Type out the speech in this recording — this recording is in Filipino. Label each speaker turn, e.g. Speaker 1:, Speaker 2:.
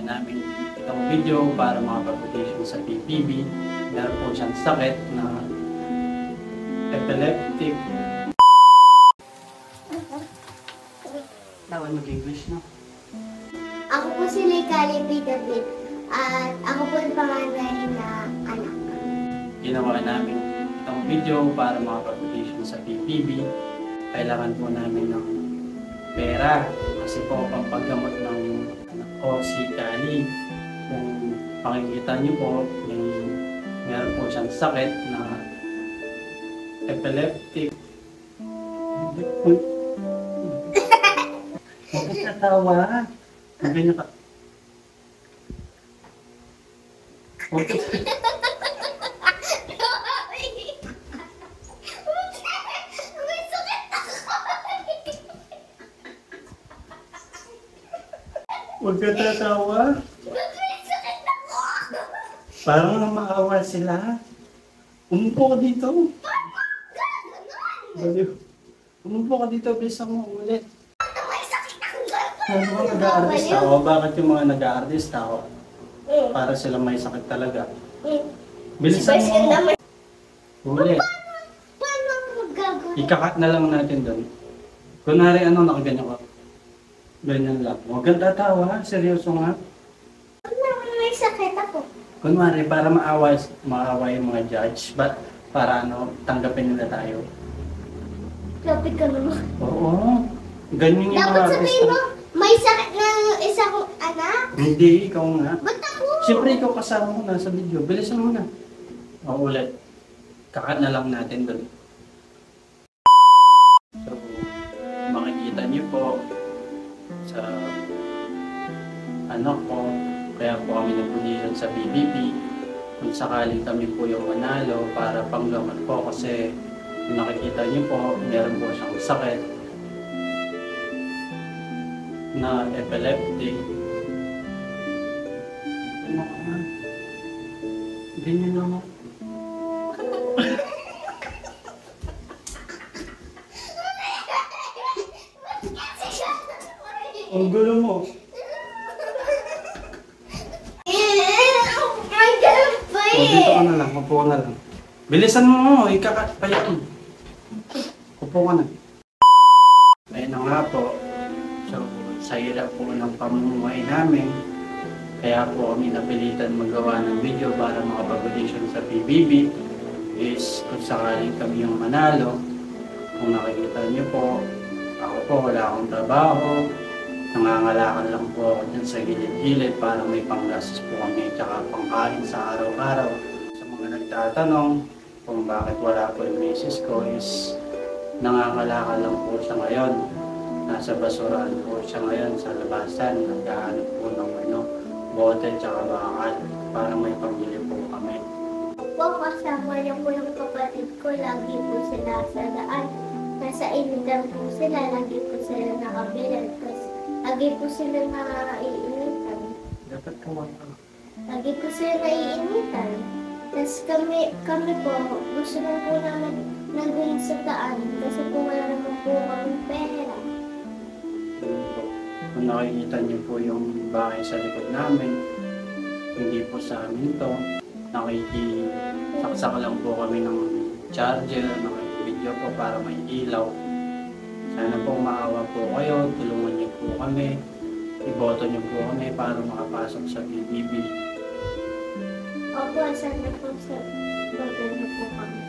Speaker 1: namin itong video para makapag-audition sa PBB. Meron po siyang sakit na epileptic. Dawan mag-English, no?
Speaker 2: Ako po si Lekali B. David at ako po yung panganay na anak.
Speaker 1: Ginawa namin itong video para makapag-audition sa PBB. Kailangan po namin ng pera kasi po pampaggamot ng anak ko si Kali. Kung pakikita niyo po, meron po siyang sakit na epileptic. Huwag ka tatawa. Ganyan ka. Huwag ka. Huwag ka tatawa. Parang maawa sila. Umupo ka dito. Umupo ka dito, bilisan mo ulit. Ano mga nag-a-artist ako? Bakit yung mga nag-a-artist ako? Para sila may sakit talaga. Bilisan mo. Ulit.
Speaker 2: Paano ako magagawa?
Speaker 1: Ikakat na lang natin doon. Kunwari nakaganyan ka. Ganyan lang. Huwag kang tatawa. Seryoso nga.
Speaker 2: May sakit ako.
Speaker 1: Kunwari, para maawa yung mga judge. Para tanggapin nila tayo.
Speaker 2: Lapit ka naman.
Speaker 1: Oo. Ganyan yung mga
Speaker 2: Dapat
Speaker 1: artist.
Speaker 2: sabihin mo, may sakit na isa kong anak.
Speaker 1: Hindi, ikaw nga.
Speaker 2: Ba't ako?
Speaker 1: Siyempre, ikaw kasama mo na sa video. Bilisan mo na. O, ulit. Kakat na lang natin doon. So, makikita niyo po sa anak ko, kaya po kami nag-audition sa BBB. Kung sakaling kami po yung manalo para panggamot po kasi nakikita niyo po, meron po siyang sakit na epileptic. Ano ka na? Ganyan lang ako. Ang gulo mo. O, dito ka na lang. Upo ka na lang. Bilisan mo. Ikakapayaan. Upo ka na. Ayun na nga po. So, sa hirap po ng pamumuhay namin, kaya po kami napilitan magawa ng video para makapag-audition sa PBB. Is kung sakaling kami yung manalo, kung nakikita niyo po, ako po wala akong trabaho, nangangalakal lang po ako dyan sa gilid-gilid para may panggastos po kami tsaka pangkain sa araw-araw. Sa mga nagtatanong kung bakit wala po yung misis ko is nangangalakal lang po siya ngayon. Nasa basurahan po siya ngayon sa labasan, naghahanap po ng bote tsaka bakal para may pamilya po kami.
Speaker 2: Po, kasama niyo po yung kapatid ko, lagi po sila sa daan. Nasa initan po sila, lagi po sila nakabilan. Tapos, lagi po sila naiinitan.
Speaker 1: Dapat kawan ka.
Speaker 2: Lagi po sila naiinitan. Tapos kami po, gusto na po namin nagawin sa daan kasi po wala naman po kami pera.
Speaker 1: Kung nakikita niyo po yung bahay sa likod namin, hindi po sa amin to. Nakikisaksak lang po kami ng charger, nakikibidyo po para may ilaw. Sana po maawa po kayo, tulungan niyo po kami, iboto niyo po kami para makapasok sa PBB.
Speaker 2: Opo, sana po sa gobyerno po kami.